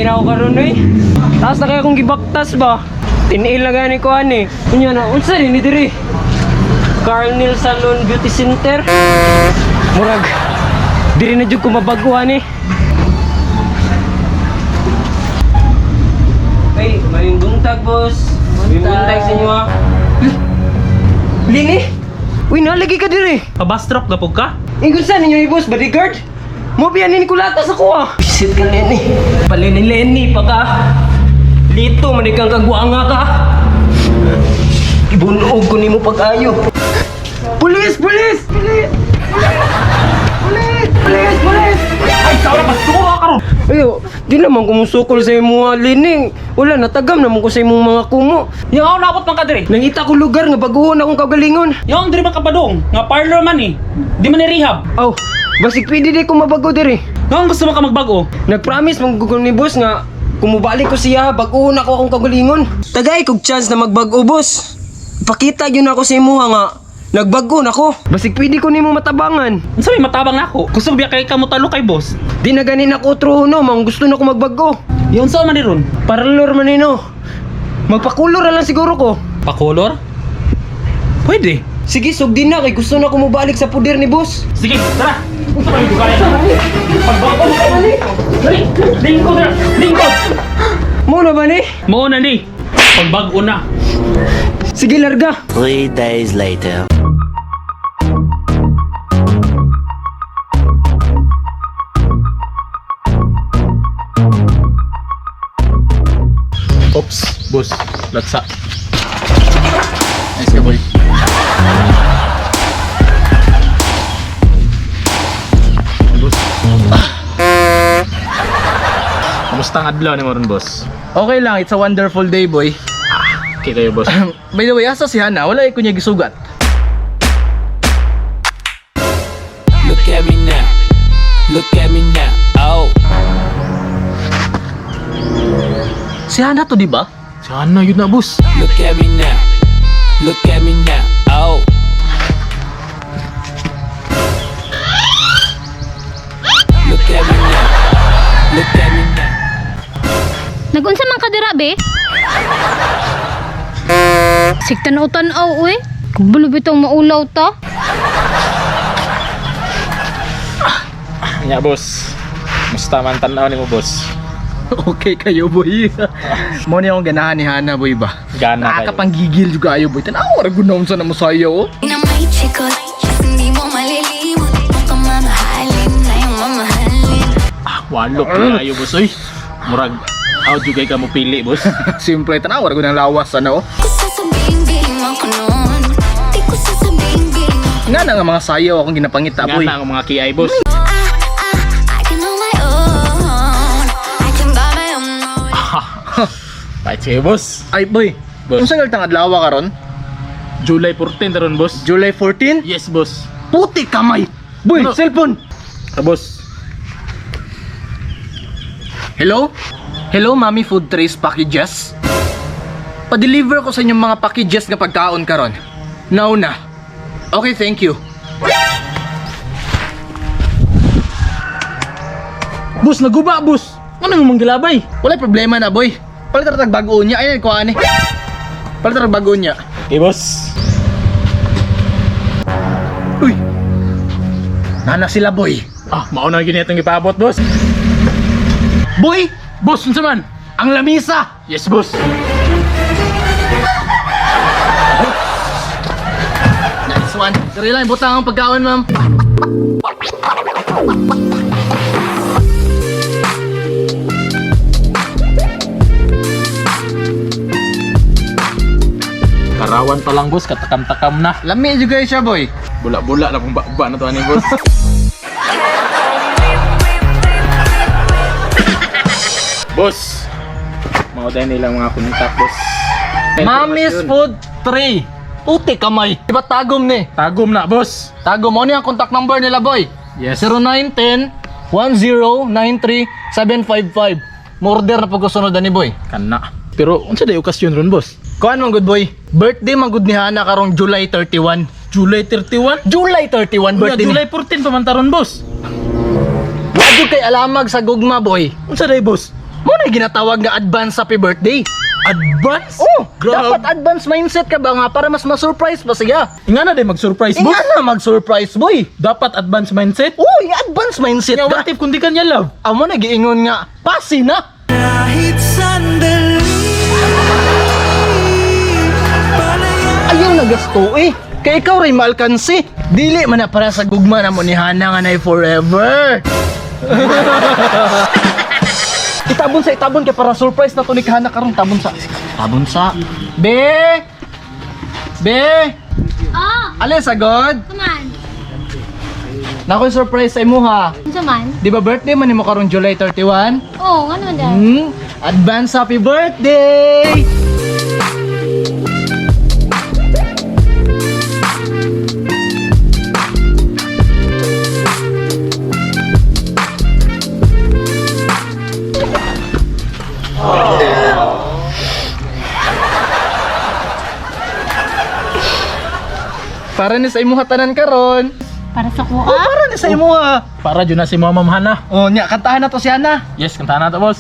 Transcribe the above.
na ako karon eh. Taas na kaya akong gibaktas ba? Tiniil na gani ko ani. Kunya na, unsa rin ni diri? Carnel Salon Beauty Center. Murag diri na jud ko mabaguhan eh. Hey, maling buntag boss. Maling buntag sa inyo ha. Lini? Uy, nalagi ka diri. Pabastrok na po ka? Ingusan ninyo ni boss, bodyguard? Mo biyan ni kulatas ako ah. Pisit ka Lenny. Palini Lenny pa ka. Lito man ikang kagwanga ka. Ibunog ko nimo pag-ayo. Pulis! Pulis! Pulis! Pulis! Pulis! Pulis! Ay, sa oras basura ka ron! Ayo, di naman kumusukol sa imong Lenny. Wala, natagam naman ko sa imong mga kumo. Yung ako napot man ka diri. Nangita ko lugar nga baguhon akong kagalingon. Yung diri man kapadong, nga parlor man eh. Di man ni-rehab. Aw, basig pwede di ko mabago diri. Nga gusto mo ka magbago? Nag-promise magugol ni boss nga kumubalik ko siya baguhon ako akong kagalingon. Tagay kog chance na magbago boss. Ipakita yun ako sa imuha nga nagbago na ko. Basig pwede ko nimo matabangan. Ano sabi matabang na ako? Gusto mo biya kay kamo talo kay boss? Di na ganin ako truho no, mang gusto na ko magbago. Yung sa man ni ron? Parlor man nino. Magpakulor na lang siguro ko. Pakolor? Pwede. Sige, sugdi na kay gusto na ko mubalik sa puder ni boss. Sige, tara! Gusto ka nito kaya? Pagbago mo ka mali! Lingkod na! Lingkod! Muna ba ni? Mauna ni! Pagbago na! Sige, larga. 3 days later. Oops, boss. Latsa. Nice ka, boy. Boss. Kamusta ang adlaw ni mo ron, boss? Okay lang, it's a wonderful day, boy. Okay kayo, boss. By the way, asa si Hana? Wala ko niya gisugat. Look at me now. Look at me now. Oh. Si Hana to, di ba? Sana yun na, boss. Look at me now. Look at me now. Oh. Look at me now. Look at me now. Nagunsa man ka dira be? Siktan o tanaw uy. Bulo bitong maulaw ta. Ya, boss. Musta man tanaw ni mo, boss? Okay kayo, boy. Mo niya akong ganahan ni Hana, boy ba? Gana kayo. Nakakapanggigil juga ayo, boy. Tanaw, ragunaw sa na masaya, oh. Na may chikot, hindi mo malilimot. Mukhang mamahalin na yung mamahalin. Walok na kayo, boss. Uy, murag. How do ka mo pili, boss? Simple, tanaw, ragunaw lawas, ano, oh. Kung sasabihin mo ko noon, di ko sasabihin mo. Nga na nga mga sayaw akong ginapangita, boy. Gana ang mga kiay, boss. I can on my own. I can buy my own road. Kahit sige, boss. Ay, boy. Boss. Kung saan tangad lawa ka ron? July 14 taron, boss. July 14? Yes, boss. Puti kamay! Boy, Ano? cellphone! Boss. Hello? Hello, Mami Food Trays Packages? Pa-deliver ko sa inyong mga packages na pagkaon karon. Now na. Okay, thank you. Boss, naguba, boss. Ano yung manggilabay? Wala problema na, boy. Palitan tag bagoon niya. Ayun, kuha ni. Palitan tag bagoon niya. Okay, boss. Uy! Nana sila, boy. Ah, mauna yun itong ipabot, boss. Boy! Boss, unsa man? Ang lamisa! Yes, boss. Nice one. Sorry lang, butang ang pagkaon, ma'am. Karawan pa lang, boss. Katakam-takam na. Lami juga siya, boy. Bula-bula na pong ba na to ani, boss. Boss. Mga dahil nilang mga kontak, boss. Mami's Food Tray. Puti kamay. Diba tagom ni? Tagom na, boss. Tagom. Ano yung contact number nila, boy? Yes. 0910-1093-755. Murder na pagkasunod ni boy. Kana. Pero, unsa day okasyon ron, boss? Kuan man good boy. Birthday man good ni Hana karong July 31. July 31? July 31 birthday. July 14 pa man taron, boss. Wadyo kay alamag sa gugma boy. Unsa day, boss? Mo na ginatawag nga advance happy birthday. Advance? Oh, Grabe. dapat advance mindset ka ba nga para mas ma-surprise pa siya. Nga na din mag-surprise boss. Inga na mag-surprise boy. Dapat advance mindset. Oh, i-advance mindset Nga, ka. what if kung di ka niya love? Amo na giingon nga, pasi na. Ayaw na gasto eh. Kay ikaw rin maalkansi. Dili man na para sa gugma na mo ni Hana nga na'y forever. Itabon kay para surprise na to ni Hana karon tabon sa. Be. Oh, Ale sagod. kuman. Nakoy surprise sa imo ha. Unsa man? Di ba birthday man nimo karon July 31? Oh, ano dahil? Advance happy birthday! Para ni sa imo hatanan karon. Para sa kuha? Para ni sa imo ha. Para dyan na si Mama Hana. Oh, nya kantahan na to si Ana. Yes, kantahan na to boss.